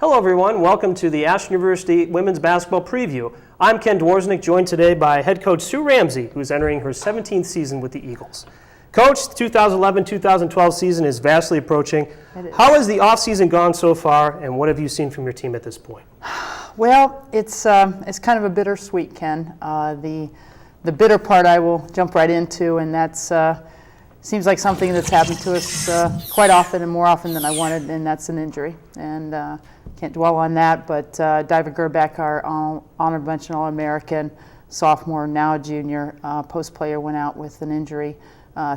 Hello everyone, welcome to the Ashland University Women's Basketball Preview. I'm Ken Dworznik, joined today by head coach Sue Ramsey, who's entering her 17th season with the Eagles. Coach, the 2011-2012 season is vastly approaching. How has the offseason gone so far, and what have you seen from your team at this point? Well, it's kind of a bittersweet, Ken. The bitter part I will jump right into, and that's seems like something that's happened to us quite often and more often than I wanted, and that's an injury. And can't dwell on that, but Diva Gerbeck, our honor mention All-American, sophomore, now a junior, post player, went out with an injury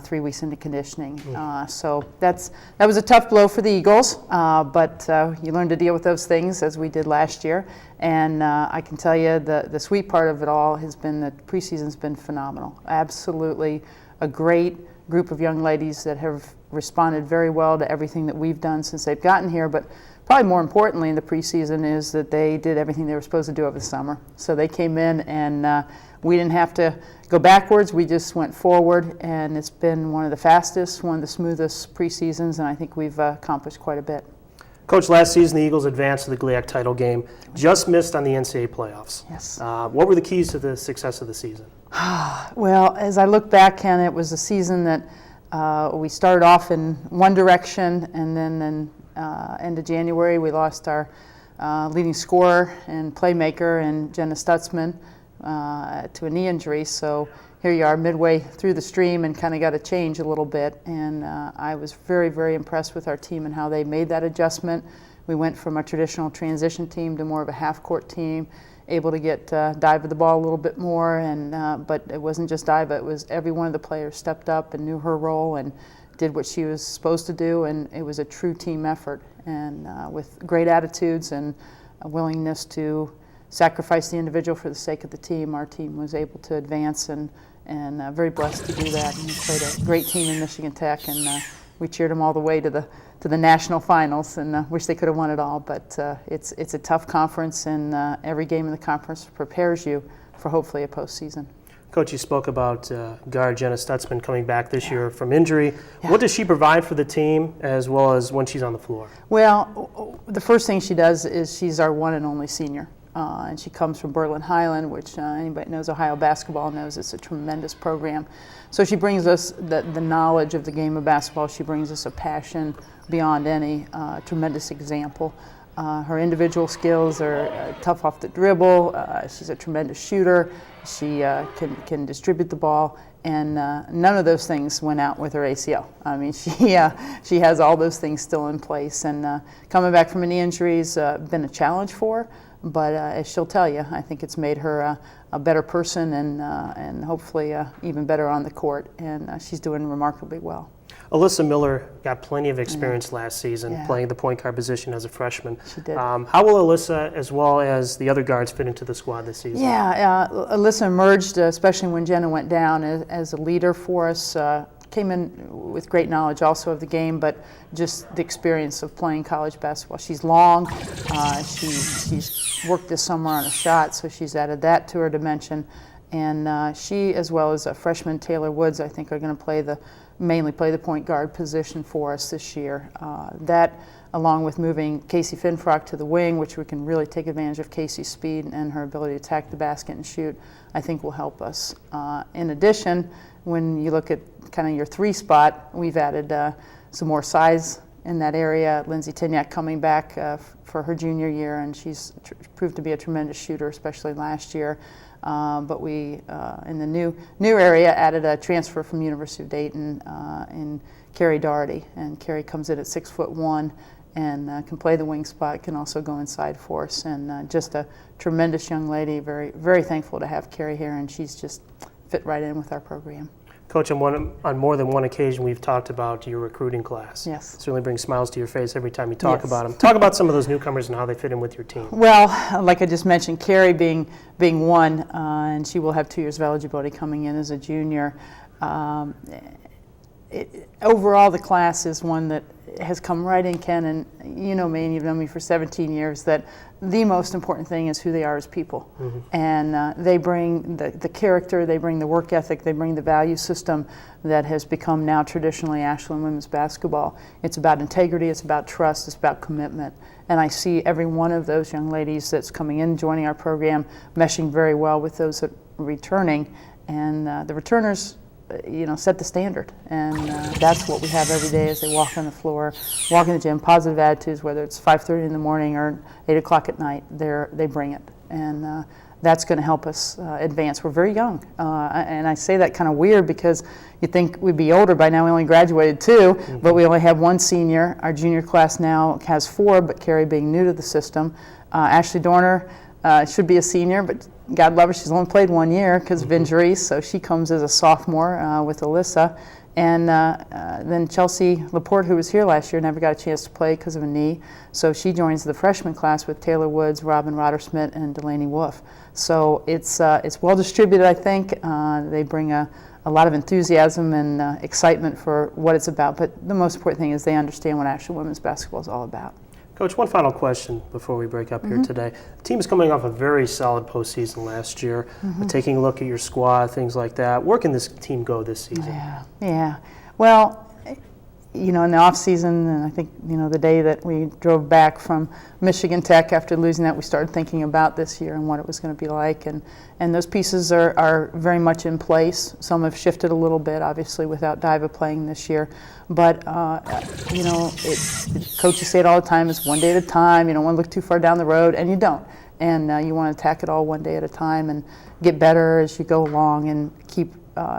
3 weeks into conditioning. So that was a tough blow for the Eagles, but you learn to deal with those things as we did last year. And I can tell you the sweet part of it all has been that preseason's been phenomenal. Absolutely a great group of young ladies that have responded very well to everything that we've done since they've gotten here. But probably more importantly in the preseason is that they did everything they were supposed to do over the summer. So they came in and we didn't have to go backwards, we just went forward, and it's been one of the fastest, one of the smoothest preseasons, and I think we've accomplished quite a bit. Coach, last season the Eagles advanced to the GLIAC title game, just missed on the NCAA playoffs. Yes. What were the keys to the success of the season? Well, as I look back, Ken, it was a season that we started off in one direction, and then in end of January we lost our leading scorer and playmaker, and Jenna Stutzman, to a knee injury. So here you are midway through the stream and kind of got to change a little bit. And I was very, very impressed with our team and how they made that adjustment. We went from a traditional transition team to more of a half-court team, able to get Diva the ball a little bit more. And but it wasn't just Diva, it was every one of the players stepped up and knew her role and did what she was supposed to do. And it was a true team effort, and with great attitudes and a willingness to sacrifice the individual for the sake of the team, our team was able to advance, and very blessed to do that. And we played a great team in Michigan Tech, and we cheered them all the way to the national finals, and wish they could have won it all. But it's a tough conference, and every game in the conference prepares you for hopefully a postseason. Coach, you spoke about guard Jenna Stutzman coming back this year from injury. What does she provide for the team, as well as when she's on the floor? Well, the first thing she does is she's our one and only senior. And she comes from Berlin Highland, which anybody knows Ohio basketball knows it's a tremendous program. So she brings us the knowledge of the game of basketball. She brings us a passion beyond any, tremendous example. Her individual skills are tough off the dribble. She's a tremendous shooter. She can distribute the ball, and none of those things went out with her ACL. I mean, she has all those things still in place. And coming back from a knee injury has been a challenge for her. But as she'll tell you, I think it's made her a better person, and hopefully even better on the court. And she's doing remarkably well. Alyssa Miller got plenty of experience last season, playing the point guard position as a freshman. She did. How will Alyssa, as well as the other guards, fit into the squad this season? Yeah, Alyssa emerged, especially when Jenna went down, as a leader for us. Came in with great knowledge also of the game, but just the experience of playing college basketball. She's long. She's worked this summer on a shot, so she's added that to her dimension. And she, as well as a freshman Taylor Woods, I think are going to mainly play the point guard position for us this year. That, along with moving Casey Finfrock to the wing, which we can really take advantage of Casey's speed and her ability to attack the basket and shoot, I think will help us. In addition, when you look at kind of your three spot, we've added some more size in that area. Lindsay Tinyak coming back for her junior year, and she's proved to be a tremendous shooter, especially last year. But we, in the new area, added a transfer from University of Dayton in Carrie Doherty, and Carrie comes in at 6'1" and can play the wing spot, can also go inside for us, and just a tremendous young lady. Very, very thankful to have Carrie here, and she's just fit right in with our program. Coach, on more than one occasion we've talked about your recruiting class. Yes. Certainly brings smiles to your face every time you talk about them. Talk about some of those newcomers and how they fit in with your team. Well, like I just mentioned, Carrie being one, and she will have 2 years of eligibility coming in as a junior. Overall, the class is one that has come right in, Ken, and you know me, and you've known me for 17 years, that the most important thing is who they are as people. And they bring the character, they bring the work ethic, they bring the value system that has become now traditionally Ashland women's basketball. It's about integrity, it's about trust, it's about commitment. And I see every one of those young ladies that's coming in, joining our program, meshing very well with those that are returning. And the returners, set the standard, and that's what we have every day as they walk on the floor, walk in the gym. Positive attitudes, whether it's 5:30 in the morning or 8 o'clock at night, they bring it, and that's going to help us advance. We're very young, and I say that kind of weird because you think we'd be older by now. We only graduated 2, but we only have 1 senior. Our junior class now has 4, but Carrie being new to the system. Ashley Dorner should be a senior, but God love her, she's only played 1 year because of injuries, so she comes as a sophomore with Alyssa. And then Chelsea Laporte, who was here last year, never got a chance to play because of a knee, so she joins the freshman class with Taylor Woods, Robin Rottersmith, and Delaney Wolf. So it's well distributed, I think. They bring a lot of enthusiasm and excitement for what it's about, but the most important thing is they understand what Ashland women's basketball is all about. Coach, one final question before we break up here today. The team is coming off a very solid postseason last year. Taking a look at your squad, things like that. Where can this team go this season? Yeah. Well, in the off season, and I think the day that we drove back from Michigan Tech after losing that, we started thinking about this year and what it was going to be like, and those pieces are very much in place. Some have shifted a little bit, obviously, without Diva playing this year, but coaches say it all the time: it's one day at a time. You don't want to look too far down the road, and you don't, and you want to attack it all one day at a time and get better as you go along and keep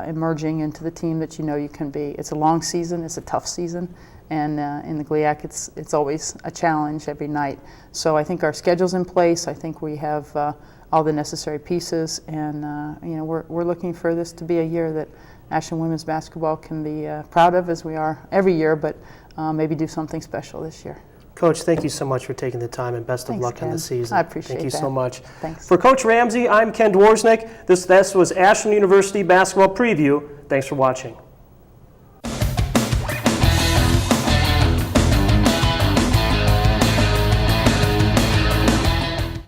emerging into the team that you can be. It's a long season, it's a tough season, and in the GLIAC it's always a challenge every night. So I think our schedule's in place. I think we have all the necessary pieces, and we're looking for this to be a year that Ashland women's basketball can be proud of, as we are every year, but maybe do something special this year. Coach, thank you so much for taking the time, and best of luck in the season. I appreciate Thank you that. so much. Thanks. For Coach Ramsey, I'm Ken Dworznik. This was Ashland University Basketball Preview. Thanks for watching.